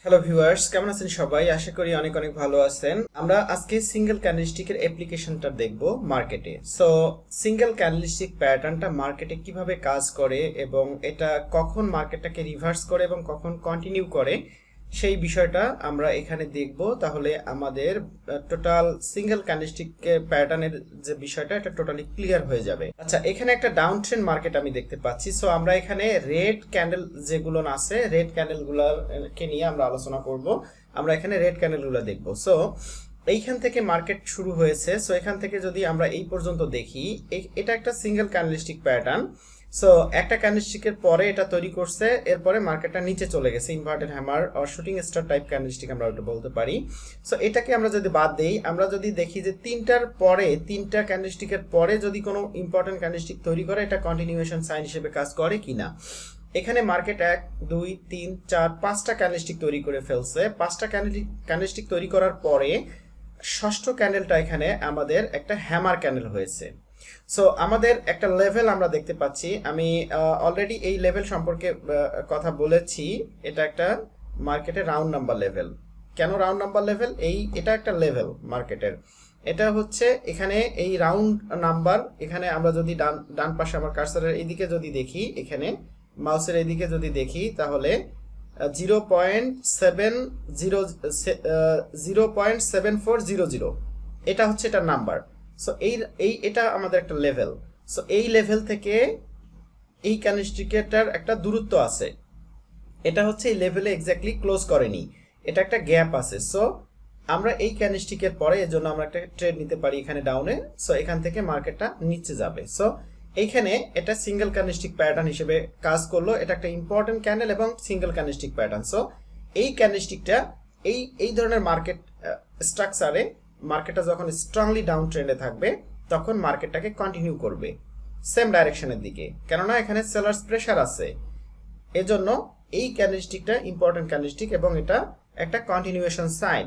Hello viewers, কেমন আছেন সবাই? আশা করি অনেক অনেক ভালো আছেন। আমরা আজকে সিঙ্গেল ক্যান্ডেলস্টিকের অ্যাপ্লিকেশনটা দেখব মার্কেটে। সো সিঙ্গেল ক্যান্ডেলস্টিক প্যাটার্নটা মার্কেটে কিভাবে কাজ করে এবং এটা কখন মার্কেটটাকে রিভার্স করে এবং কখন কন্টিনিউ করে সেই বিষয়টা আমরা এখানে দেখব। তাহলে আমাদের টোটাল সিঙ্গেল ক্যান্ডেলস্টিক প্যাটার্নের যে বিষয়টা এটা টোটালি ক্লিয়ার হয়ে যাবে। আচ্ছা, এখানে একটা ডাউন ট্রেন্ড মার্কেট আমি দেখতে পাচ্ছি। সো আমরা এখানে রেড ক্যান্ডেল যেগুলো আছে, রেড ক্যান্ডেলগুলোকে নিয়ে আমরা আলোচনা করব। আমরা এখানে রেড ক্যান্ডেলগুলো দেখব। সো এইখান থেকে মার্কেট শুরু হয়েছে। সো এখান থেকে যদি আমরা এই পর্যন্ত দেখি, এটা একটা সিঙ্গেল ক্যান্ডেলস্টিক প্যাটার্ন। সো একটা ক্যান্ডেলস্টিকের পরে এটা তৈরি করছে, এরপরে মার্কেটটা নিচে চলে গেছে। Inverted hammer or shooting star type candlestick আমরা ওটা বলতে পারি। সো এটাকে আমরা যদি বাদ দেই, আমরা যদি দেখি যে তিনটা ক্যান্ডেলস্টিকের পরে যদি কোনো ইম্পর্টেন্ট ক্যান্ডেলস্টিক তৈরি করে, এটা কন্টিনিউয়েশন সাইন হিসেবে কাজ করে কিনা। এখানে মার্কেট 1 2 3 4 5টা ক্যান্ডেলস্টিক তৈরি করে ফেলছে। 5টা ক্যান্ডেলস্টিক তৈরি করার পরে ষষ্ঠ ক্যান্ডেলটা এখানে আমাদের একটা হ্যামার ক্যান্ডেল হয়েছে। সো আমাদের একটা লেভেল আমরা দেখতে পাচ্ছি। আমি অলরেডি এই লেভেল সম্পর্কে কথা বলেছি। এটা একটা মার্কেটের রাউন্ড নাম্বার লেভেল। কেন রাউন্ড নাম্বার লেভেল? এটা একটা লেভেল মার্কেটের। এটা হচ্ছে এখানে এই রাউন্ড নাম্বার। এখানে আমরা যদি ডান পাশে আমার কার্সারের এইদিকে যদি দেখি, এখানে মাউসের এইদিকে যদি দেখি, তাহলে 0.7400 এটা হচ্ছে এটার নাম্বার। সো এটা আমাদের একটা লেভেল। সো এই লেভেল থেকে এই ক্যান্ডেলস্টিকটার একটা দূরত্ব আছে। এটা হচ্ছে এই লেভেলে এক্স্যাক্টলি ক্লোজ করেনি, এটা একটা গ্যাপ আছে। সো আমরা এই ক্যান্ডেলস্টিকের পরে এর জন্য আমরা একটা ট্রেড নিতে পারি এখানে ডাউনে। সো এখান থেকে মার্কেটটা নিচে যাবে। সো এইখানে এটা সিঙ্গেল ক্যান্ডেলস্টিক প্যাটার্ন হিসেবে কাজ করলো। এটা একটা ইম্পর্টেন্ট ক্যান্ডেল এবং সিঙ্গেল ক্যান্ডেলস্টিক প্যাটার্ন। সো এই ক্যান্ডেলস্টিকটা এই ধরনের মার্কেট স্ট্রাকচারে মার্কেটটা যখন স্ট্রংলি ডাউন ট্রেন্ডে থাকবে, তখন মার্কেটটাকে কন্টিনিউ করবে সেম ডাইরেকশনের দিকে, কেননা এখানে সেলার্স প্রেশার আছে। এজন্য এই ক্যান্ডেলস্টিকটা ইম্পর্টেন্ট ক্যান্ডেলস্টিক এবং এটা একটা কন্টিনিউয়েশন সাইন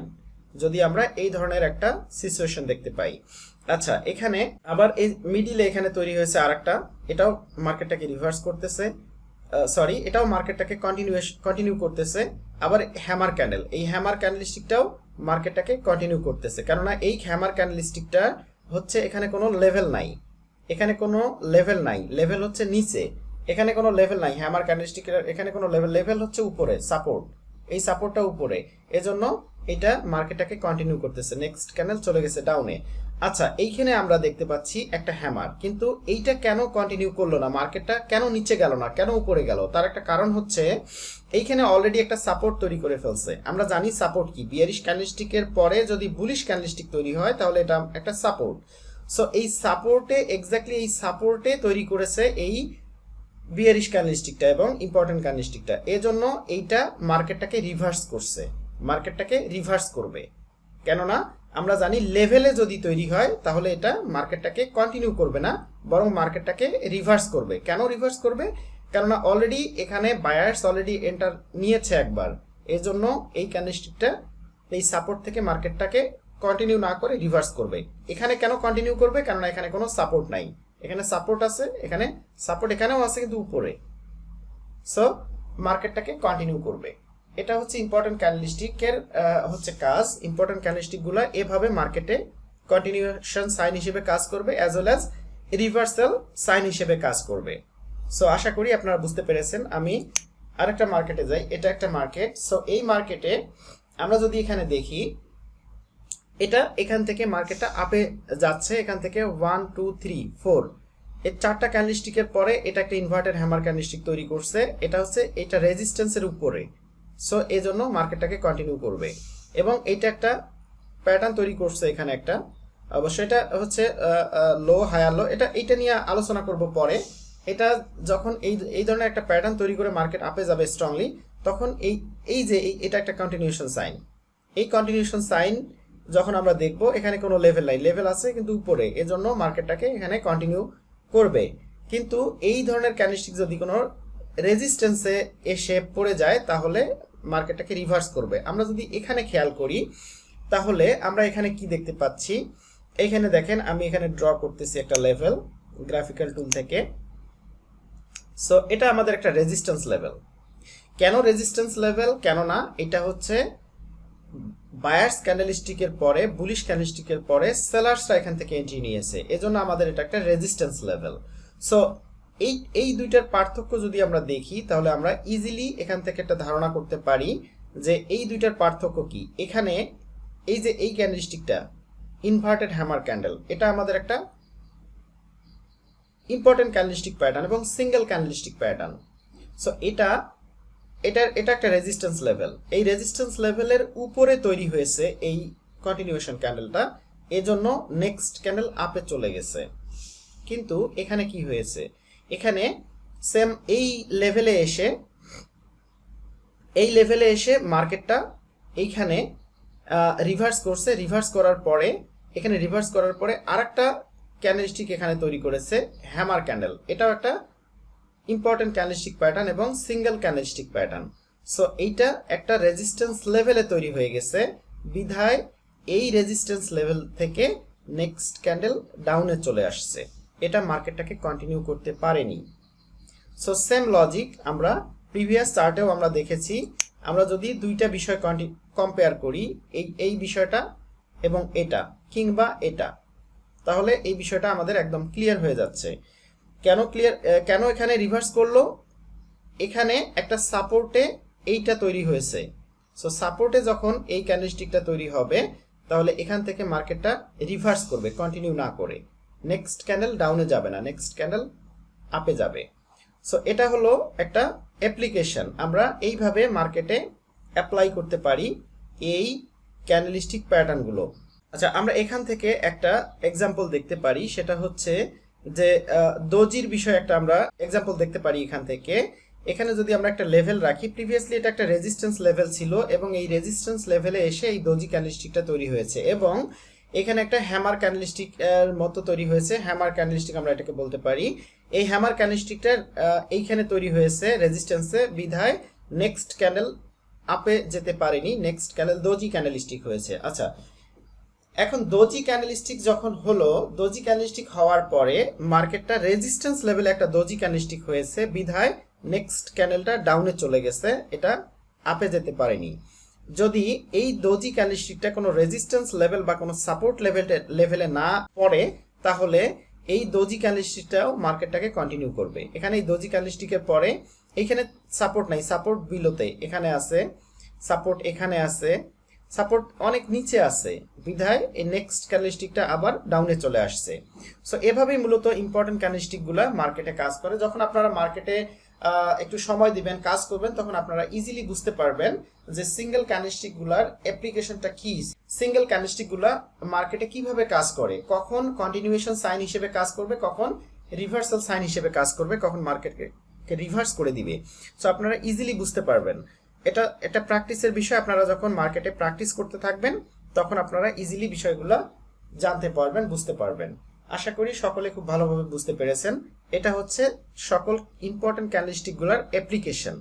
যদি আমরা এই ধরনের একটা সিচুয়েশন দেখতে পাই। আচ্ছা, এখানে আবার এই মিডিলে এখানে তৈরি হয়েছে আরেকটা, এটাও মার্কেটটাকে রিভার্স করতেছে। এটাও মার্কেটটাকে কন্টিনিউ করতেছে। আবার হ্যামার ক্যান্ডেল, এই হ্যামার ক্যান্ডেলস্টিকটাও মার্কেটটাকে কন্টিনিউ করতেছে, কেননা এই হ্যামার ক্যান্ডেলস্টিকটা হচ্ছে এখানে কোনো লেভেল নাই। লেভেল হচ্ছে নিচে, এখানে কোনো লেভেল নাই। হ্যামার ক্যান্ডেলস্টিকের এখানে কোনো লেভেল হচ্ছে উপরে, সাপোর্ট, এই সাপোর্টটা উপরে। এজন্য এটা মার্কেটটাকে কন্টিনিউ করতেছে। নেক্সট ক্যান্ডেল চলে গেছে ডাউনে। আচ্ছা, এইখানে আমরা দেখতে পাচ্ছি একটা হ্যামার, কিন্তু এইটা কেন কন্টিনিউ করলো না? মার্কেটটা কেন নিচে গেল না, কেন উপরে গেল? তার একটা কারণ হচ্ছে এইখানে অলরেডি একটা সাপোর্ট তৈরি করে ফেলছে। আমরা জানি সাপোর্ট কি, বিয়ারিশ ক্যান্ডেলস্টিকের পরে যদি বুলিশ ক্যান্ডেলস্টিক তৈরি হয় তাহলে এটা একটা সাপোর্ট। সো এই সাপোর্টে তৈরি করেছে এই বিয়ারিশ ক্যান্ডেলস্টিকটা এবং ইম্পর্টেন্ট ক্যান্ডেলস্টিকটা। এজন্য এইটা মার্কেটটাকে রিভার্স করবে, কেননা আমরা জানি লেভেলে যদি তৈরি হয় তাহলে এটা মার্কেটটাকে কন্টিনিউ করবে না, বরং মার্কেটটাকে রিভার্স করবে। কেন রিভার্স করবে? কেননা অলরেডি এখানে বায়ার্স অলরেডি এন্টার নিয়েছে একবার। এজন্য এই ক্যান্ডেলস্টিকটা এই সাপোর্ট থেকে মার্কেটটাকে কন্টিনিউ না করে রিভার্স করবে। এখানে কেন কন্টিনিউ করবে? কেননা এখানে কোনো সাপোর্ট নাই। এখানে সাপোর্ট আছে, এখানে সাপোর্ট এখানেও আছে কিন্তু উপরে। সো মার্কেটটাকে কন্টিনিউ করবে। এটা হচ্ছে ইম্পর্টেন্ট ক্যান্ডেলস্টিকের হচ্ছে কাজ। ইম্পর্টেন্ট ক্যান্ডেলস্টিকগুলো এভাবে মার্কেটে কন্টিনিউয়েশন সাইন হিসেবে কাজ করবে, as well as reversal sign হিসেবে কাজ করবে। সো আশা করি আপনারা বুঝতে পেরেছেন। আমি আরেকটা মার্কেটে যাই। এটা একটা মার্কেট। সো এই মার্কেটে আমরা যদি এখানে দেখি, এটা এখান থেকে মার্কেটটা আপে যাচ্ছে। এখান থেকে 1 2 3 4 এই চারটা ক্যান্ডেলস্টিকের পরে এটা একটা ইনভার্টেড হ্যামার ক্যান্ডেলস্টিক তৈরি করছে। এটা রেজিস্ট্যান্সের উপরে। সো এই জন্য মার্কেটটাকে কন্টিনিউ করবে এবং এটা একটা প্যাটার্ন তৈরি করছে এখানে একটা। অবশ্যই এটা হচ্ছে লো, হায়ার লো, এটা নিয়ে আলোচনা করব পরে। এটা যখন এই ধরনের একটা প্যাটার্ন তৈরি করে মার্কেট আপে যাবে স্ট্রংলি, তখন এটা একটা কন্টিনিউয়েশন সাইন। এই কন্টিনিউয়েশন সাইন যখন আমরা দেখব, এখানে কোনো লেভেল নাই, লেভেল আছে কিন্তু উপরে, এজন্য মার্কেটটাকে এখানে কন্টিনিউ করবে। কিন্তু এই ধরনের ক্যান্ডেলস্টিক যদি কোনো রেজিস্ট্যান্সে এসে পড়ে যায় তাহলে মার্কেটটাকে রিভার্স করবে। আমরা যদি এখানে খেয়াল করি তাহলে আমরা এখানে কি দেখতে পাচ্ছি, এখানে দেখেন আমি এখানে ড্র করতেছি একটা লেভেল গ্রাফিক্যাল টুল থেকে। সো এটা আমাদের একটা রেজিস্ট্যান্স লেভেল, কেন রেজিস্ট্যান্স লেভেল? কেননা এটা হচ্ছে বায়ার্স ক্যান্ডেলস্টিকের পরে, বুলিশ ক্যান্ডেলস্টিকের পরে সেলার্সরা এখান থেকে এন্ট্রি নিয়েছে, এজন্য আমাদের এটা একটা রেজিস্ট্যান্স লেভেল। সো এই দুইটার পার্থক্য যদি আমরা দেখি তাহলে আমরা ইজিলি এখান থেকে একটা ধারণা করতে পারি যে এই দুইটার পার্থক্য কি। এখানে এই যে এই ক্যান্ডেলস্টিকটা ইনভার্টেড হ্যামার ক্যান্ডেল, এটা আমাদের একটা ইম্পর্টেন্ট ক্যান্ডেলস্টিক প্যাটার্ন এবং সিঙ্গেল ক্যান্ডেলস্টিক প্যাটার্ন। সো এটা একটা রেজিস্ট্যান্স লেভেল। এই রেজিস্ট্যান্স লেভেলের উপরে তৈরি হয়েছে এই কন্টিনিউয়েশন ক্যান্ডেলটা, এজন্য নেক্সট ক্যান্ডেল আপে চলে গেছে। কিন্তু এখানে কি হয়েছে, এখানে সেম এই লেভেলে এসে মার্কেটটা এইখানে রিভার্স করছে। রিভার্স করার পরে আরেকটা ক্যান্ডেলস্টিক এখানে তৈরি করেছে হ্যামার ক্যান্ডেল। এটাও একটা ইম্পর্টেন্ট ক্যান্ডেলস্টিক প্যাটার্ন এবং সিঙ্গেল ক্যান্ডেলস্টিক প্যাটার্ন। সো এইটা একটা রেজিস্ট্যান্স লেভেলে তৈরি হয়ে গেছে, বিধায় এই রেজিস্ট্যান্স লেভেল থেকে নেক্সট ক্যান্ডেল ডাউনে চলে আসছে, এটা মার্কেটটাকে কন্টিনিউ করতে পারেনি। সো সেম লজিক আমরা প্রিভিয়াস চার্টেও আমরা দেখেছি। আমরা যদি দুইটা বিষয় কম্পেয়ার করি, এই বিষয়টা এবং এটা কিংবা এটা, তাহলে এই বিষয়টা আমাদের একদম ক্লিয়ার হয়ে যাচ্ছে। কেন এখানে রিভার্স করলো? এখানে একটা সাপোর্টে এইটা তৈরি হয়েছে। সো সাপোর্টে যখন এই ক্যান্ডেলস্টিকটা তৈরি হবে তাহলে এখান থেকে মার্কেটটা রিভার্স করবে, কন্টিনিউ না করে। নেক্সট ক্যান্ডেল ডাউনে যাবে না, নেক্সট ক্যান্ডেল আপে যাবে। সো এটা হলো একটা অ্যাপ্লিকেশন, আমরা এইভাবে মার্কেটে অ্যাপ্লাই করতে পারি এই ক্যান্ডেলস্টিক প্যাটার্নগুলো। আচ্ছা, আমরা এখান থেকে একটা এক্সাম্পল দেখতে পারি, সেটা হচ্ছে যে দোজির বিষয়ে একটা আমরা এক্সাম্পল দেখতে পারি এখান থেকে। এখানে যদি আমরা একটা লেভেল রাখি, প্রিভিয়াসলি এটা একটা রেজিস্ট্যান্স লেভেল ছিল এবং এই রেজিস্ট্যান্স লেভেলে এসে এই দোজি ক্যান্ডেলস্টিকটা তৈরি হয়েছে এবং এখানে একটা হ্যামার ক্যান্ডেলস্টিক এর মতো তৈরি হয়েছে। হ্যামার ক্যান্ডেলস্টিক আমরা এটাকে বলতে পারি। এই হ্যামার ক্যান্ডেলস্টিকটার এইখানে তৈরি হয়েছে রেজিস্ট্যান্সে, বিধায় নেক্সট ক্যান্ডেল আপে যেতে পারেনি, নেক্সট ক্যান্ডেল দোজি ক্যান্ডেলস্টিক হয়েছে। আচ্ছা, এখন দোজি ক্যান্ডেলস্টিক যখন হলো, দোজি ক্যান্ডেলস্টিক হওয়ার পরে মার্কেটটা রেজিস্ট্যান্স লেভেলে একটা দোজি ক্যান্ডেলস্টিক হয়েছে, বিধায় নেক্সট ক্যান্ডেলটা ডাউনে চলে গেছে, এটা আপে যেতে পারেনি। যদি এই দোজি ক্যান্ডেলস্টিকটা কোনো রেজিস্ট্যান্স লেভেল বা কোনো সাপোর্ট লেভেলে না পড়ে, তাহলে এই দোজি ক্যান্ডেলস্টিকটাও মার্কেটটাকে কন্টিনিউ করবে। এখানে এই দোজি ক্যান্ডেলস্টিকের পরে এইখানে সাপোর্ট নাই, সাপোর্ট বিলোতে এখানে আছে, সাপোর্ট এখানে আছে, সাপোর্ট অনেক নিচে আছে, বিধায় এই নেক্সট ক্যান্ডেলস্টিকটা আবার ডাউনে চলে আসছে। সো এভাবেই মূলত ইম্পর্টেন্ট ক্যান্ডেলস্টিকগুলো মার্কেটে কাজ করে। যখন আপনারা মার্কেটে একটু সময় দিবেন, কাজ করবেন, তখন আপনারা ইজিলি বুঝতে পারবেন যে সিঙ্গেল ক্যান্ডেলস্টিকগুলোর অ্যাপ্লিকেশনটা কি, সিঙ্গেল ক্যান্ডেলস্টিকগুলো মার্কেটে কিভাবে কাজ করে, কখন কন্টিনিউয়েশন সাইন হিসেবে কাজ করবে, কখন রিভার্সাল সাইন হিসেবে কাজ করবে, কখন মার্কেটকে রিভার্স করে দিবে। সো আপনারা ইজিলি বুঝতে পারবেন। এটা প্র্যাকটিসের বিষয়। আপনারা যখন মার্কেটে প্র্যাকটিস করতে থাকবেন তখন আপনারা ইজিলি বিষয়গুলো জানতে পারবেন, বুঝতে পারবেন। আশা করি সকলে খুব ভালোভাবে বুঝতে পেরেছেন। এটা হচ্ছে সকল ইম্পর্টেন্ট ক্যান্ডেলস্টিকগুলোর অ্যাপ্লিকেশন।